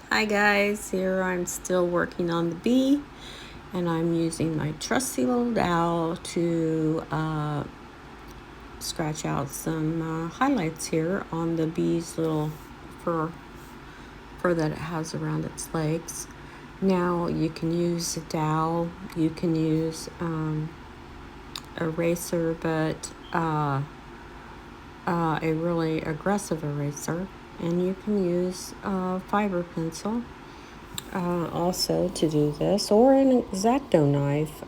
Hi guys, here I'm still working on the bee, and I'm using my trusty little dowel to scratch out some highlights here on the bee's little fur that it has around its legs. Now you can use a dowel, you can use eraser, but a really aggressive eraser, and you can use a fiber pencil also to do this, or an X-Acto knife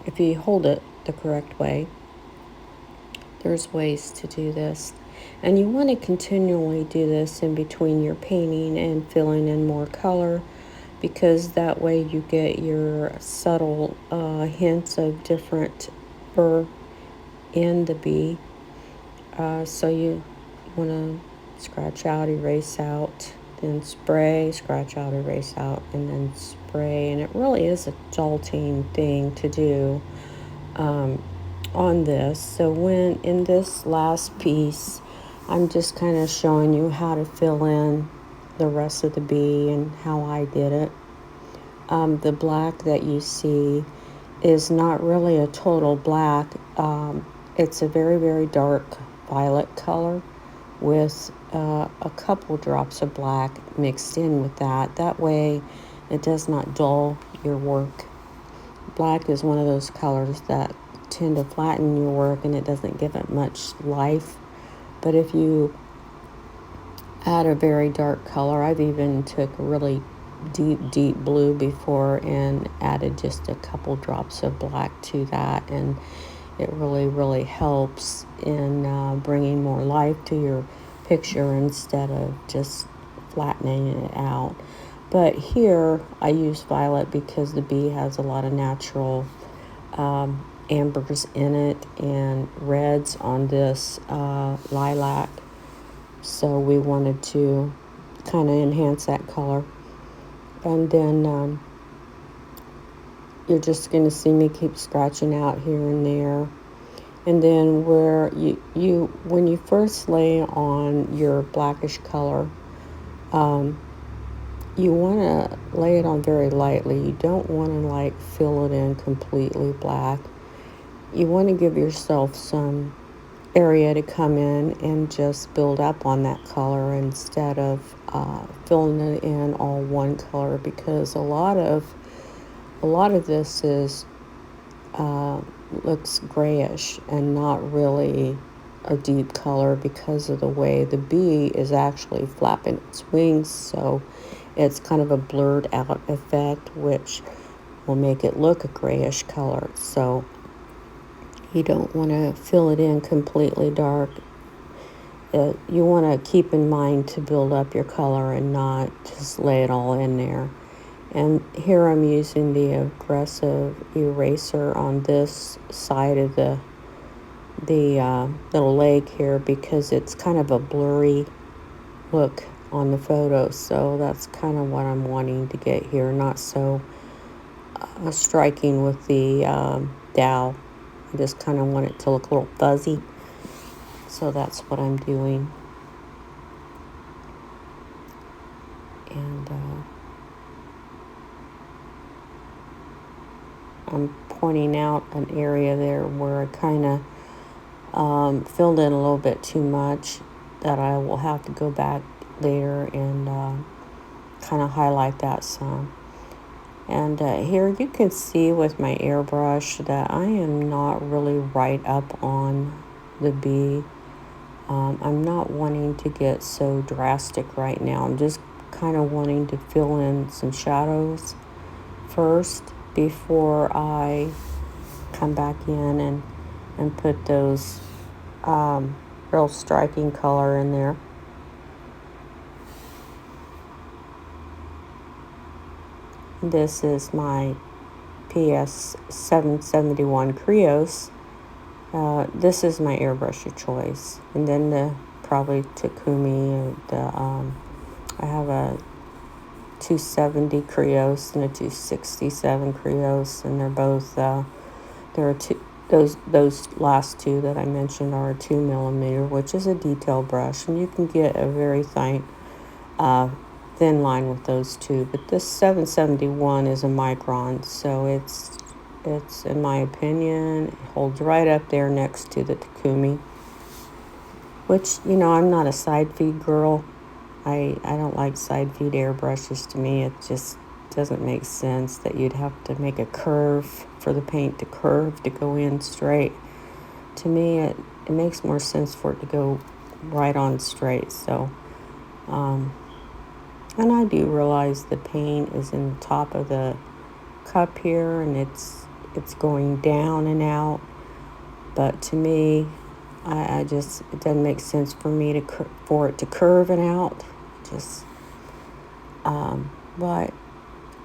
if you hold it the correct way. There's ways to do this, and you want to continually do this in between your painting and filling in more color, because that way you get your subtle hints of different fur in the bee. So you want to scratch out, erase out, then spray, scratch out, erase out, and then spray. And it really is a jolting thing to do on this. So when in this last piece, I'm just kind of showing you how to fill in the rest of the bee and how I did it. The black that you see is not really a total black. It's a very, very dark violet color with a couple drops of black mixed in with that. That way it does not dull your work. Black is one of those colors that tend to flatten your work and it doesn't give it much life. But if you add a very dark color, I've even took a really deep blue before and added just a couple drops of black to that, and it really helps in bringing more life to your picture instead of just flattening it out. But here I use violet because the bee has a lot of natural ambers in it and reds on this lilac, so we wanted to kind of enhance that color. And then you're just going to see me keep scratching out here and there. And then where you when you first lay on your blackish color, you want to lay it on very lightly. You don't want to like fill it in completely black. You want to give yourself some area to come in and just build up on that color instead of filling it in all one color, because a lot of this is looks grayish and not really a deep color because of the way the bee is actually flapping its wings. So it's kind of a blurred out effect, which will make it look a grayish color. So you don't want to fill it in completely dark. You want to keep in mind to build up your color and not just lay it all in there. And here I'm using the aggressive eraser on this side of the little leg here, because it's kind of a blurry look on the photo. So that's kind of what I'm wanting to get here, not so striking with the dowel. I just kind of want it to look a little fuzzy. So that's what I'm doing. And I'm pointing out an area there where I kind of filled in a little bit too much, that I will have to go back later and kind of highlight that some. And here you can see with my airbrush that I am not really right up on the bee. I'm not wanting to get so drastic right now. I'm just kind of wanting to fill in some shadows first before I come back in and put those real striking color in there. This is my PS 771 Creos. This is my airbrush of choice. And then the probably Takumi. I have a 270 Creos and a 267 Creos, and they're both there are two. Those last two that I mentioned are a 2mm, which is a detail brush, and you can get a very fine thin line with those two. But this 771 is a micron, so it's in my opinion, it holds right up there next to the Takumi, which, you know, I'm not a side feed girl. I don't like side feed airbrushes. To me, it just doesn't make sense that you'd have to make a curve for the paint to curve to go in straight. To me, it makes more sense for it to go right on straight. So, and I do realize the paint is in the top of the cup here, and it's going down and out. But to me, I just, it doesn't make sense for me for it to curve and out. Just, but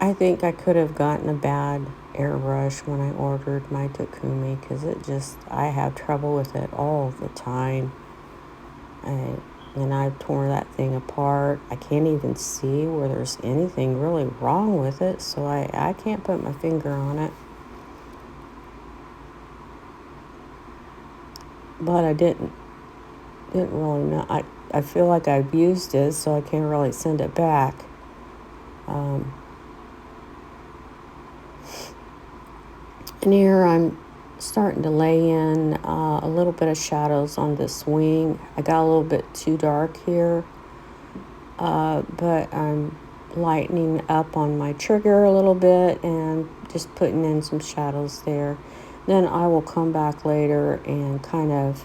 I think I could have gotten a bad airbrush when I ordered my Takumi, because I have trouble with it all the time. And I've torn that thing apart. I can't even see where there's anything really wrong with it, so I can't put my finger on it. But I didn't really know. I feel like I've used it, so I can't really send it back. And here I'm starting to lay in a little bit of shadows on this wing. I got a little bit too dark here, but I'm lightening up on my trigger a little bit and just putting in some shadows there. Then I will come back later and kind of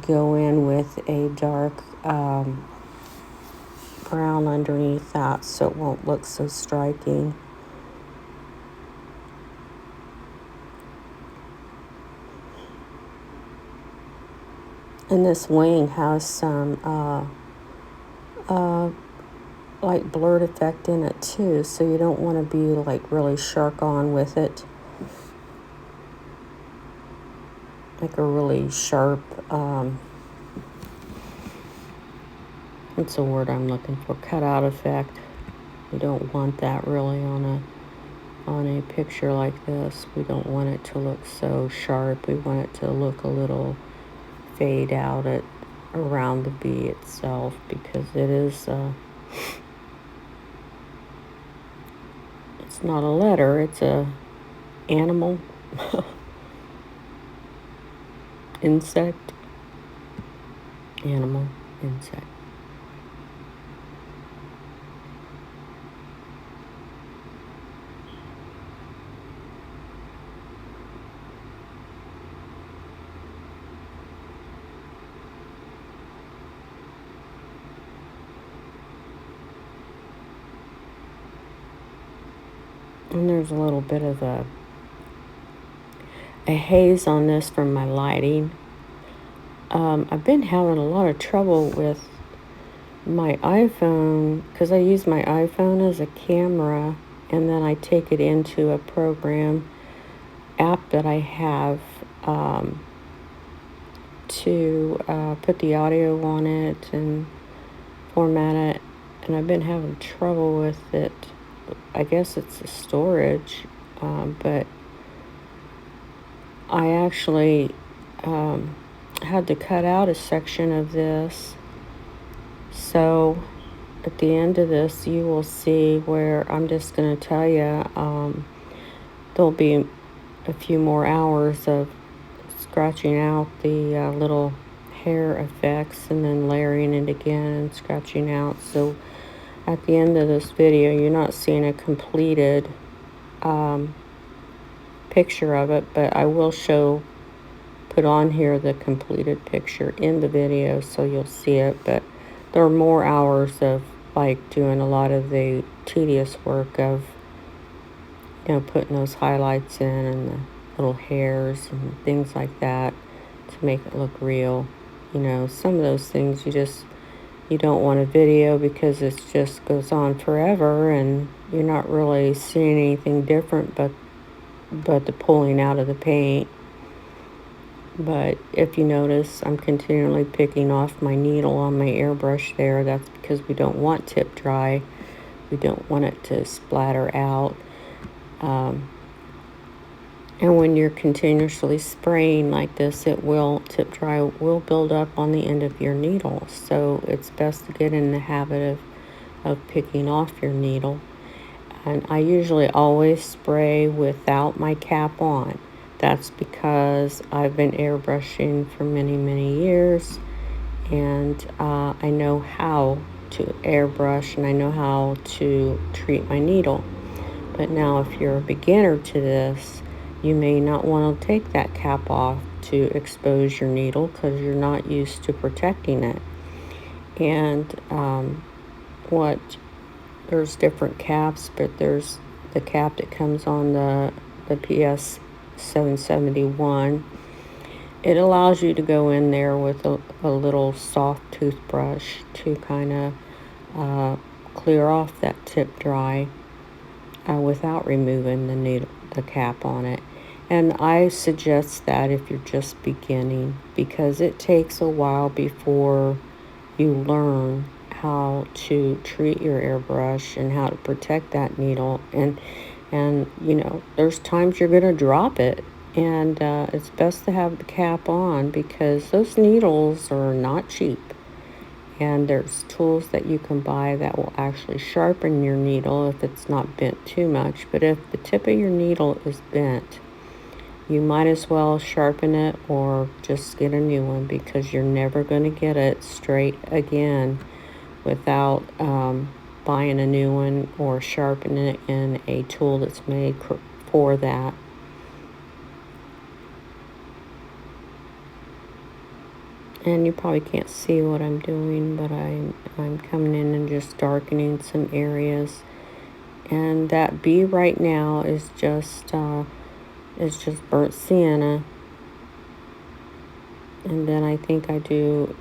go in with a dark brown underneath that, so it won't look so striking. And this wing has some like blurred effect in it too, so you don't want to be like really sharp on with it, like a really sharp what's the word I'm looking for, cutout effect. You don't want that really on a picture like this. We don't want it to look so sharp. We want it to look a little fade out around the bee itself, because it is it's not a letter, it's a animal. Insect. Animal, insect. And there's a little bit of a haze on this from my lighting. I've been having a lot of trouble with my iPhone, because I use my iPhone as a camera, and then I take it into a program app that I have to put the audio on it and format it, and I've been having trouble with it. I guess it's the storage, but I actually had to cut out a section of this. So at the end of this, you will see where I'm just going to tell you there'll be a few more hours of scratching out the little hair effects, and then layering it again and scratching out. So at the end of this video, you're not seeing a completed picture of it, but I will put on here the completed picture in the video, so you'll see it. But there are more hours of like doing a lot of the tedious work of, you know, putting those highlights in and the little hairs and things like that to make it look real. You know, some of those things you don't want a video, because it just goes on forever and you're not really seeing anything different but the pulling out of the paint. But if you notice, I'm continually picking off my needle on my airbrush there. That's because we don't want tip dry. We don't want it to splatter out. And when you're continuously spraying like this, tip dry will build up on the end of your needle. So it's best to get in the habit of of picking off your needle. And I usually always spray without my cap on. That's because I've been airbrushing for many, many years, and I know how to airbrush and I know how to treat my needle. But now, if you're a beginner to this, you may not want to take that cap off to expose your needle because you're not used to protecting it. And what there's different caps, but there's the cap that comes on the PS 771. It allows you to go in there with a little soft toothbrush to kind of clear off that tip dry without removing the cap on it. And I suggest that if you're just beginning, because it takes a while before you learn how to treat your airbrush and how to protect that needle. And you know, there's times you're going to drop it, and it's best to have the cap on because those needles are not cheap. And there's tools that you can buy that will actually sharpen your needle if it's not bent too much. But if the tip of your needle is bent, you might as well sharpen it or just get a new one, because you're never going to get it straight again without buying a new one or sharpening it in a tool that's made for that. And you probably can't see what I'm doing, but I'm coming in and just darkening some areas. And that B right now is just burnt sienna. And then I think I do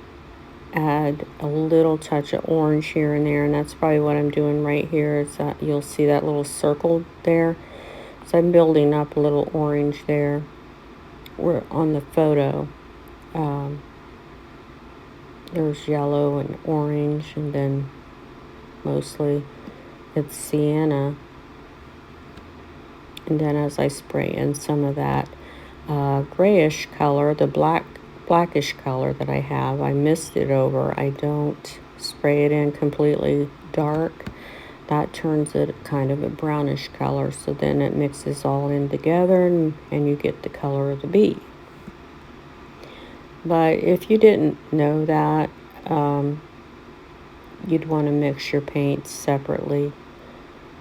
add a little touch of orange here and there, and that's probably what I'm doing right here. Is that you'll see that little circle there. So I'm building up a little orange there. We're on the photo. There's yellow and orange, and then mostly it's sienna. And then as I spray in some of that grayish color, the blackish color that I have, I mist it over. I don't spray it in completely dark. That turns it kind of a brownish color, so then it mixes all in together, and you get the color of the bee. But if you didn't know that, you'd want to mix your paints separately.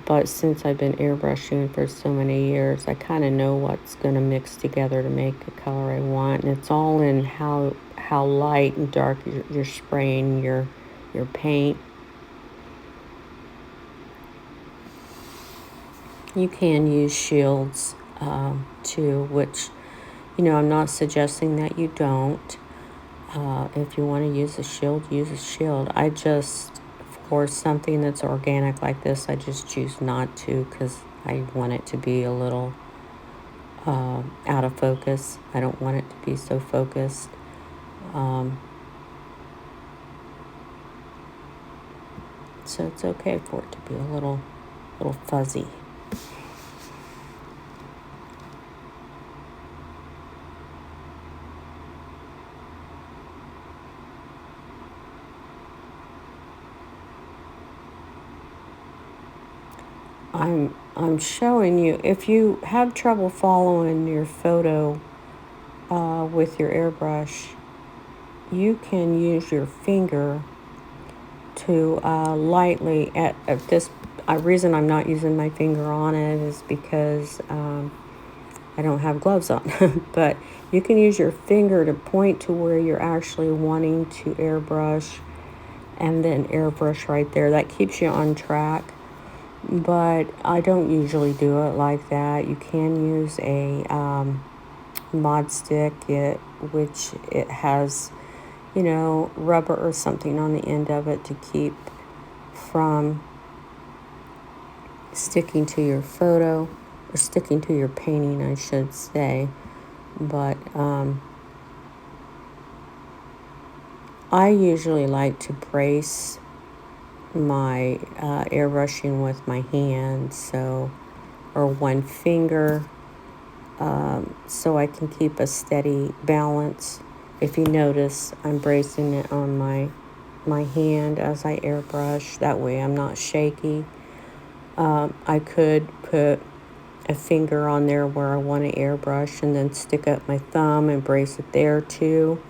But since I've been airbrushing for so many years, I kind of know what's going to mix together to make the color I want. And it's all in how light and dark you're spraying your paint. You can use shields too, which, you know, I'm not suggesting that you don't. If you want to use a shield, use a shield. I just, for something that's organic like this, I just choose not to, because I want it to be a little out of focus. I don't want it to be so focused. So it's okay for it to be a little fuzzy. I'm showing you, if you have trouble following your photo with your airbrush, you can use your finger to lightly, at this, reason I'm not using my finger on it is because I don't have gloves on. But you can use your finger to point to where you're actually wanting to airbrush, and then airbrush right there. That keeps you on track. But I don't usually do it like that. You can use a mod stick, which it has, you know, rubber or something on the end of it to keep from sticking to your photo, or sticking to your painting, I should say. But I usually like to brace my airbrushing with my hand, or one finger, so I can keep a steady balance. If you notice, I'm bracing it on my my hand as I airbrush. That way I'm not shaky. I could put a finger on there where I want to airbrush and then stick up my thumb and brace it there too.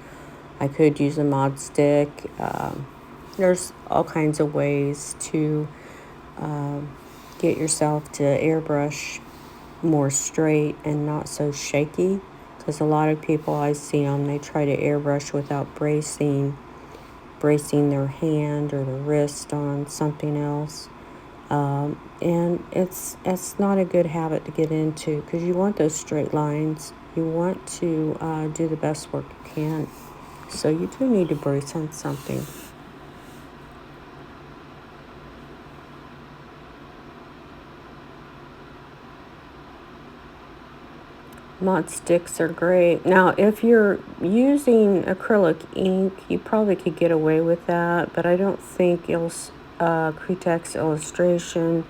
I could use a mod stick. There's all kinds of ways to get yourself to airbrush more straight and not so shaky, because a lot of people I see them, they try to airbrush without bracing their hand or the wrist on something else. And it's not a good habit to get into, because you want those straight lines. You want to do the best work you can. So you do need to brace on something. Mod sticks are great. Now, if you're using acrylic ink, you probably could get away with that, but I don't think Cretex illustration,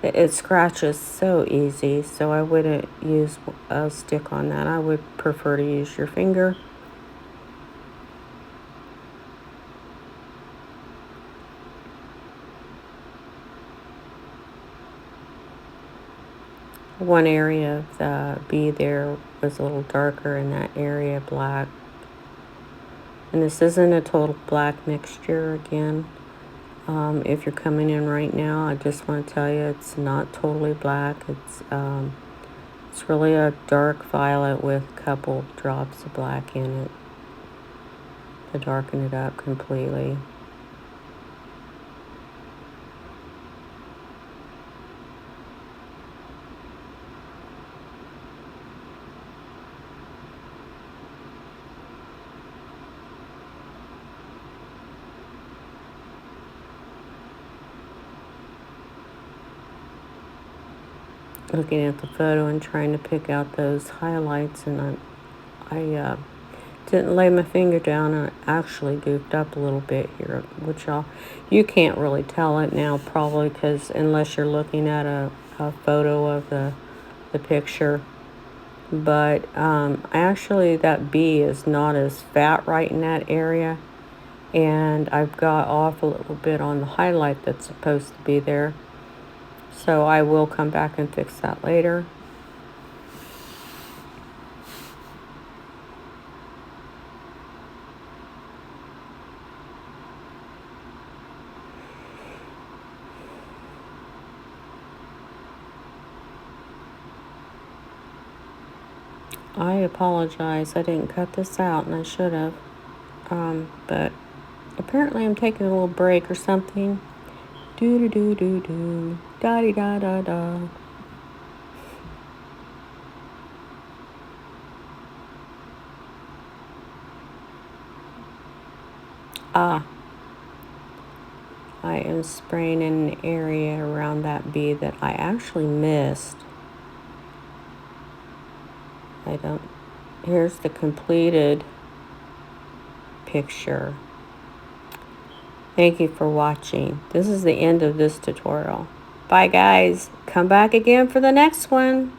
it scratches so easy, so I wouldn't use a stick on that. I would prefer to use your finger. One area of the bee there was a little darker, in that area black. And this isn't a total black mixture again. If you're coming in right now, I just want to tell you it's not totally black. It's really a dark violet with a couple drops of black in it to darken it up completely. Looking at the photo and trying to pick out those highlights, and I didn't lay my finger down. I actually goofed up a little bit here, which you can't really tell it now, probably, because unless you're looking at a photo of the picture. But actually that bee is not as fat right in that area, and I've got off a little bit on the highlight that's supposed to be there. So I will come back and fix that later. I apologize. I didn't cut this out, and I should have. But apparently I'm taking a little break or something. Do da di da da da. I am spraying in an area around that bee that I actually missed. Here's the completed picture. Thank you for watching. This is the end of this tutorial. Bye guys. Come back again for the next one.